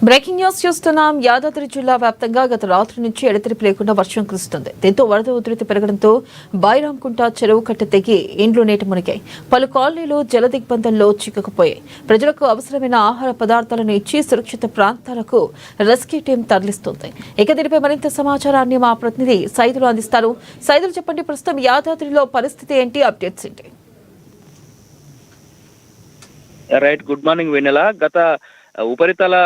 Breaking news చూస్తున్నాం. యాదాద్రి జిల్లా వ్యాప్తంగా గత రాత్రి నుంచి ఎడతెరిపి లేకుండా వర్షం కురుస్తుంది. దీంతో వరద ఉధృతి పెరగడంతో బైరాంకుంట చెరువు కట్ట తెగి ఇండ్లు నీట మునిగాయి. పలు కాలనీలు జల దిగ్బంధంలో చిక్కుకుపోయాయి. ప్రజలకు అవసరమైన ఆహార పదార్థాలను ఇచ్చి సురక్షిత ప్రాంతాలకు రెస్క్యూ టీం తరలిస్తుంది. ఇక దీనిపై మరింత సమాచారాన్ని మా ప్రతినిధి సైదులు అందిస్తారు. సైదులు చెప్పండి, ప్రస్తుతం యాదాద్రిలో పరిస్థితి ఏంటి, అప్డేట్స్ ఏంటి? రైట్, గుడ్ మార్నింగ్ వెన్నెల. గత ఉపరితల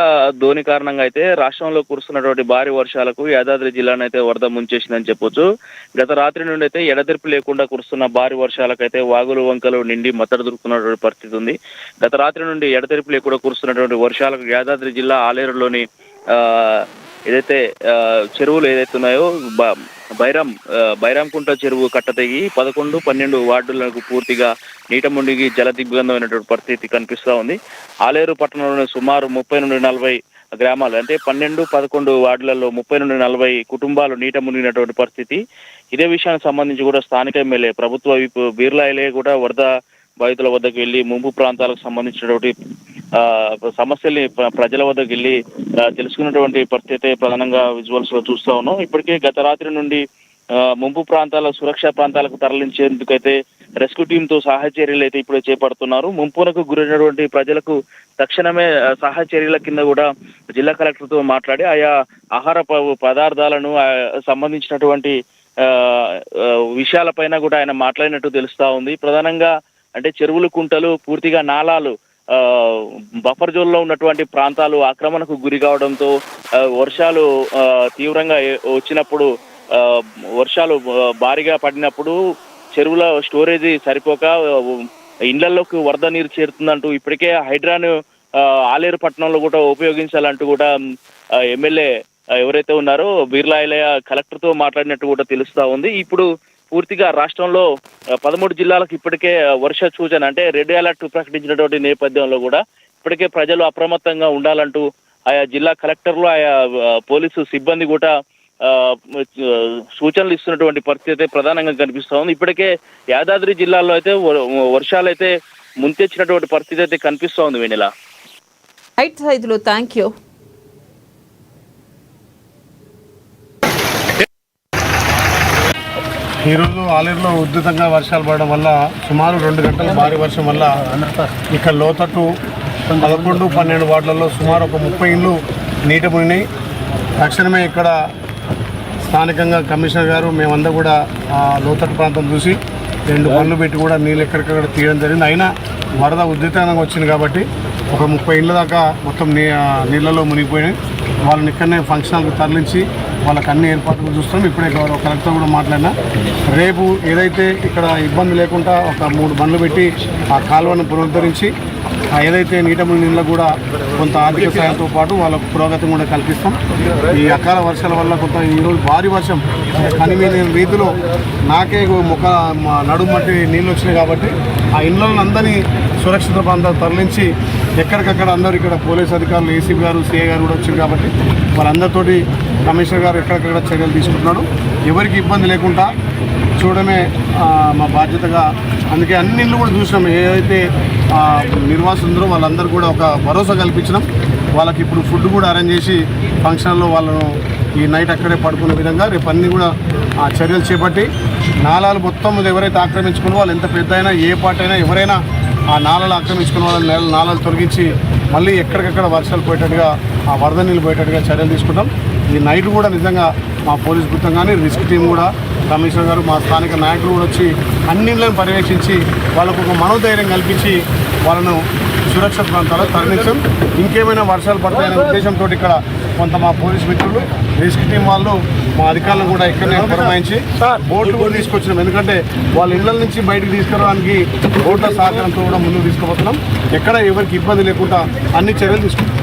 ధోని కారణంగా అయితే రాష్ట్రంలో కురుస్తున్నటువంటి భారీ వర్షాలకు యాదాద్రి జిల్లాను అయితే వరద ముంచేసిందని చెప్పొచ్చు. గత రాత్రి నుండి అయితే ఎడతెరిపి లేకుండా కురుస్తున్న భారీ వర్షాలకైతే వాగులు వంకలు నిండి మత్తడి దొరుకుతున్నటువంటి పరిస్థితి ఉంది. గత రాత్రి నుండి ఎడతెరిపి లేకుండా కురుస్తున్నటువంటి వర్షాలకు యాదాద్రి జిల్లా ఆలేరులోని ఏదైతే చెరువులు ఏదైతే ఉన్నాయో బైరాంకుంట చెరువు కట్ట తెగి 11, 12 వార్డులకు పూర్తిగా నీట మునిగి జల దిగ్బంధమైనటువంటి పరిస్థితి కనిపిస్తూ ఉంది. ఆలేరు పట్టణంలోని సుమారు 30 నుండి 40 గ్రామాలు అంటే 12, 11 వార్డులలో 30 నుండి 40 కుటుంబాలు నీట మునిగినటువంటి పరిస్థితి. ఇదే విషయానికి సంబంధించి కూడా స్థానిక ఎమ్మెల్యే ప్రభుత్వ విప్ బీర్లా ఎలియా కూడా వరద బాధితుల వద్దకు వెళ్లి ముంపు ప్రాంతాలకు సంబంధించినటువంటి సమస్యల్ని ప్రజల వద్దకు వెళ్ళి తెలుసుకున్నటువంటి పరిస్థితి ప్రధానంగా విజువల్స్ లో చూస్తా ఉన్నాం. ఇప్పటికే గత రాత్రి నుండి ముంపు ప్రాంతాల సురక్షా ప్రాంతాలకు తరలించేందుకైతే రెస్క్యూ టీమ్ తో సహాయ చర్యలు అయితే ఇప్పుడే చేపడుతున్నారు. ముంపునకు గురైనటువంటి ప్రజలకు తక్షణమే సహాయ చర్యల కింద కూడా జిల్లా కలెక్టర్ తో మాట్లాడి ఆయా ఆహార పదార్థాలను సంబంధించినటువంటి విషయాలపైన కూడా ఆయన మాట్లాడినట్టు తెలుస్తా ఉంది. ప్రధానంగా అంటే చెరువులు, కుంటలు, పూర్తిగా నాలాలు బఫర్ జోన్లో ఉన్నటువంటి ప్రాంతాలు ఆక్రమణకు గురి కావడంతో వర్షాలు తీవ్రంగా వచ్చినప్పుడు వర్షాలు భారీగా పడినప్పుడు చెరువుల స్టోరేజీ సరిపోక ఇండ్లలోకి వరద నీరు చేరుతుందంటూ ఇప్పటికే హైడ్రాను ఆలేరు పట్టణంలో కూడా ఉపయోగించాలంటూ కూడా ఎమ్మెల్యే ఎవరైతే ఉన్నారో బీర్లా ఎలియా కలెక్టర్తో మాట్లాడినట్టు కూడా తెలుస్తా ఉంది. ఇప్పుడు పూర్తిగా రాష్ట్రంలో 13 జిల్లాలకు ఇప్పటికే వర్ష సూచన అంటే రెడ్ అలర్ట్ ప్రకటించినటువంటి నేపథ్యంలో కూడా ఇప్పటికే ప్రజలు అప్రమత్తంగా ఉండాలంటూ ఆయా జిల్లా కలెక్టర్లు, ఆయా పోలీసు సిబ్బంది కూడా సూచనలు ఇస్తున్నటువంటి పరిస్థితి ప్రధానంగా కనిపిస్తూ ఉంది. ఇప్పటికే యాదాద్రి జిల్లాలో అయితే వర్షాలు అయితే ముంచెచ్చినటువంటి పరిస్థితి అయితే కనిపిస్తూ ఉంది. Vennela. Right Saidulu, thank you. ఈరోజు ఆలేరులో ఉధృతంగా వర్షాలు పడడం వల్ల సుమారు 2 గంటల భారీ వర్షం వల్ల ఇక్కడ లోతట్టు 11, 12 వార్డులలో సుమారు ఒక 30 ఇళ్ళు నీట మునిగినాయి. తక్షణమే ఇక్కడ స్థానికంగా కమిషనర్ గారు మేమంతా కూడా లోతట్టు ప్రాంతం చూసి 2 పనులు పెట్టి కూడా నీళ్ళు ఎక్కడికక్కడ తీయడం జరిగింది. అయినా వరద ఉధృతంగా వచ్చింది కాబట్టి ఒక 30 ఇళ్ళ దాకా మొత్తం నీళ్ళలో మునిగిపోయినాయి. వాళ్ళని ఇక్కడనే ఫంక్షన్ హాల్కి తరలించి వాళ్ళకి అన్ని ఏర్పాట్లు చూస్తాం. ఇప్పుడే గౌరవ కలెక్టర్ కూడా మాట్లాడినా రేపు ఏదైతే ఇక్కడ ఇబ్బంది లేకుండా ఒక 3 బండ్లు పెట్టి ఆ కాలువను పునరుద్ధరించి ఏదైతే నీట నీళ్ళ కూడా కొంత ఆర్థిక సాయంతో పాటు వాళ్ళ పురోగతిని కూడా కల్పిస్తాం. ఈ అకాల వర్షాల వల్ల కొంత ఈరోజు భారీ వర్షం కనివీని రీతిలో నాకే నడుము మట్టి నీళ్ళు వచ్చినాయి కాబట్టి ఆ ఇళ్ళను అందరినీ సురక్షిత ప్రాంతాలు తరలించి ఎక్కడికక్కడ అందరూ ఇక్కడ పోలీస్ అధికారులు, ఏసీపీ గారు, సిఐ గారు కూడా వచ్చారు కాబట్టి వాళ్ళందరితోటి కమిషనర్ గారు ఎక్కడికక్కడ చర్యలు తీసుకుంటున్నాడు. ఎవరికి ఇబ్బంది లేకుండా చూడమే మా బాధ్యతగా. అందుకే అన్ని ఇళ్ళు కూడా చూసినాం. ఏదైతే నిర్వాసుందరో వాళ్ళందరూ కూడా ఒక భరోసా కల్పించినాం. వాళ్ళకి ఇప్పుడు ఫుడ్ కూడా అరేంజ్ చేసి ఫంక్షన్లో వాళ్ళను ఈ నైట్ అక్కడే పడుకునే విధంగా రేపు అన్నీ కూడా చర్యలు చేపట్టి నాలాలు మొత్తం ఎవరైతే ఆక్రమించుకున్న వాళ్ళు ఎంత పెద్ద అయినా ఏ పార్టీ అయినా ఎవరైనా ఆ నాలలు ఆక్రమించుకున్న వాళ్ళని నాలలు తొలగించి మళ్ళీ ఎక్కడికక్కడ వర్షాలు పోయేటట్టుగా ఆ వరద నీళ్ళు పోయేటట్టుగా చర్యలు తీసుకుంటాం. ఈ నైట్ కూడా నిజంగా మా పోలీస్ బృందం కానీ రిస్క్ టీం కూడా, కమిషనర్ గారు, మా స్థానిక నాయకులు కూడా వచ్చి అన్నింటిని పర్యవేక్షించి వాళ్ళకు ఒక మనోధైర్యం కల్పించి వాళ్ళను సురక్షిత ప్రాంతాల్లో తరలించాం. ఇంకేమైనా వర్షాలు పడతాయనే ఉద్దేశంతో ఇక్కడ కొంత మా పోలీస్ మిత్రులు, రిస్క్ టీం వాళ్ళు, మా అధికారులను కూడా ఇక్కడనే పురమాయించి బోట్లు కూడా తీసుకొచ్చినాం. ఎందుకంటే వాళ్ళ ఇళ్ల నుంచి బయటకు తీసుకురావడానికి బోట్ల సహకారంతో కూడా ముందుకు తీసుకుపోతున్నాం. ఎక్కడ ఎవరికి ఇబ్బంది లేకుండా అన్ని చర్యలు తీసుకుంటాం.